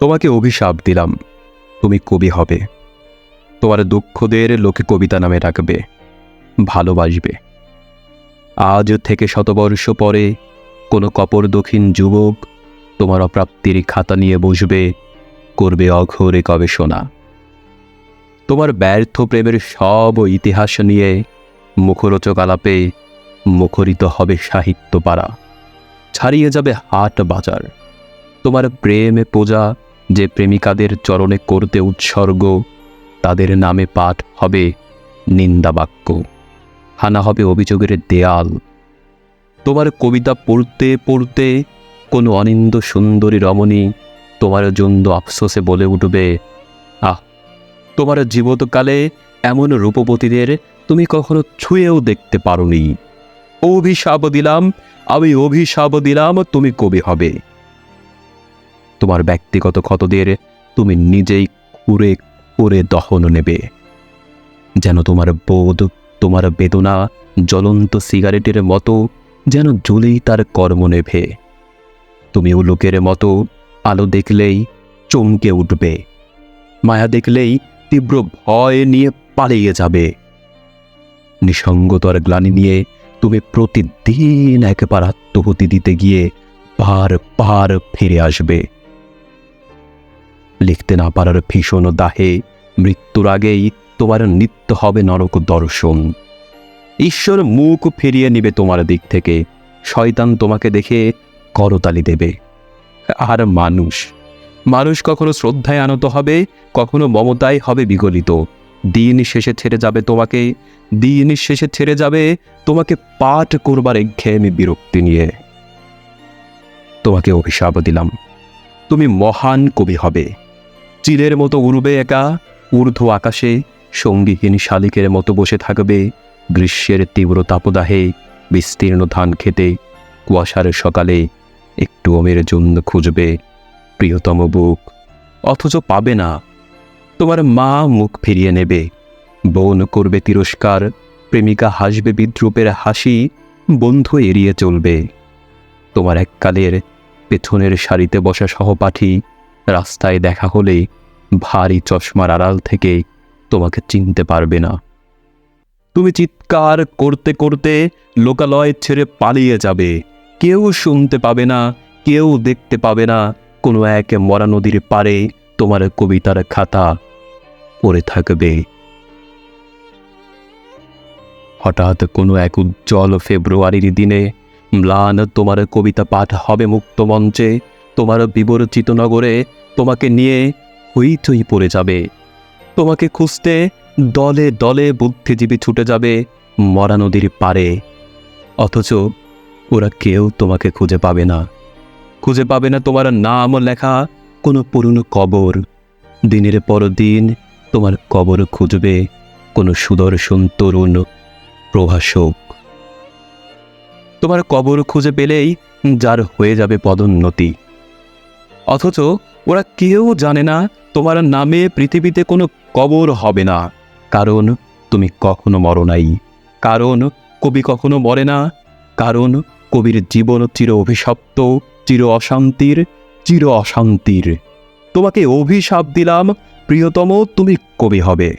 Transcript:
তোমাকে অভিশাপ দিলাম, তুমি কবি হবে। তোমার দুঃখদের লোকে কবিতা নামে রাখবে, ভালোবাসবে। আজ থেকে শতবর্ষ পরে কোনো কপর দক্ষিণ যুবক তোমার অপ্রাপ্তির খাতা নিয়ে বসবে, করবে অঘোরে গবেষণা। তোমার ব্যর্থ প্রেমের সব ইতিহাস নিয়ে মুখরোচক আলাপে মুখরিত হবে সাহিত্য পাড়া, ছাড়িয়ে যাবে হাট বাজার। তোমার প্রেমে পূজা যে প্রেমিকাদের চরণে করতে উৎসর্গ, তাদের নামে পাঠ হবে নিন্দাবাক্য, হানা হবে অভিযোগের দেয়াল। তোমার কবিতা পড়তে পড়তে কোনো অনিন্দ সুন্দরী রমণী তোমার জন্য আফসোসে বলে উঠবে, আহ, তোমার জীবতকালে এমন রূপবতীদের তুমি কখনো ছুঁয়েও দেখতে পারোনি। অভিশাপ দিলাম, আমি অভিশাপ দিলাম, তুমি কবি হবে। তোমার ব্যক্তিগত ক্ষতদের তুমি নিজেই খুঁড়ে খুঁড়ে দহন নেবে, যেন তোমার বোধ, তোমার বেদনা জ্বলন্ত সিগারেটের মতো যেন জ্বলেই তার কর্ম নেভে। তুমি উলুকের মতো আলো দেখলেই চমকে উঠবে, মায়া দেখলেই তীব্র ভয় নিয়ে পালিয়ে যাবে। নিঃসঙ্গতার গ্লানি নিয়ে তুমি প্রতিদিন একবার আত্মহতি দিতে গিয়ে বার ফিরে আসবে। লিখতে না পারার ভীষণ দাহে মৃত্যুর আগেই তোমার নিত্য হবে নরক দর্শন। ঈশ্বর মুখ ফিরিয়ে নিবে তোমার দিক থেকে, শয়তান তোমাকে দেখে করতালি দেবে। আর মানুষ কখনো শ্রদ্ধায় আনত হবে, কখনো মমতায় হবে বিগলিত। দিন শেষে ছেড়ে যাবে তোমাকে, দিন শেষে ছেড়ে যাবে তোমাকে পাঠ করবার একঘেয়েমি বিরক্তি নিয়ে। তোমাকে অভিশাপ দিলাম, তুমি মহান কবি হবে। চিলের মতো উড়বে একা ঊর্ধ্ব আকাশে, সঙ্গীহীন শালিকের মতো বসে থাকবে গ্রীষ্মের তীব্র তাপদাহে বিস্তীর্ণ ধান খেতে। কুয়াশার সকালে একটু ওমের জন্য খুঁজবে প্রিয়তম বুক, অথচ পাবে না। তোমার মা মুখ ফিরিয়ে নেবে, বোন করবে তিরস্কার, প্রেমিকা হাসবে বিদ্রুপের হাসি, বন্ধু এড়িয়ে চলবে। তোমার এককালের পেছনের সারিতে বসা সহপাঠী রাস্তায় দেখা হলে ভারী চশমার আড়াল থেকে তোমাকে চিনতে পারবে না। তুমি চিৎকার করতে করতে লোকালয় ছেড়ে পালিয়ে যাবে, কেউ শুনতে পাবে না, কেউ দেখতে পাবে না। কোনো এক মরা নদীর পাড়ে তোমার কবিতার খাতা পড়ে থাকবে। হঠাৎ কোনো এক উজ্জ্বল ফেব্রুয়ারির দিনে ম্লান তোমার কবিতা পাঠ হবে মুক্ত মঞ্চে। তোমার বিবর্চিত নগরে তোমাকে নিয়ে হইচই পড়ে যাবে। তোমাকে খুঁজতে দলে দলে বুদ্ধিজীবী ছুটে যাবে মরা নদীর পাড়ে, অথচ ওরা কেউ তোমাকে খুঁজে পাবে না। খুঁজে পাবে না তোমার নাম লেখা কোনো পুরনো কবর। দিনের পর দিন তোমার কবর খুঁজবে কোনো সুদর্শন তরুণ প্রভাষক। তোমার কবর খুঁজে পেলেই যার হয়ে যাবে পদোন্নতি, অথচ ওরা কেউ জানে না তোমার নামে পৃথিবীতে কোনো কবর হবে না। কারণ তুমি কখনো মরো নাই, কারণ কবি কখনো মরে না, কারণ কবির জীবন চির অভিশপ্ত, চির অশান্তির। তোমাকে অভিশাপ দিলাম প্রিয়তম, তুমি কবি হবে।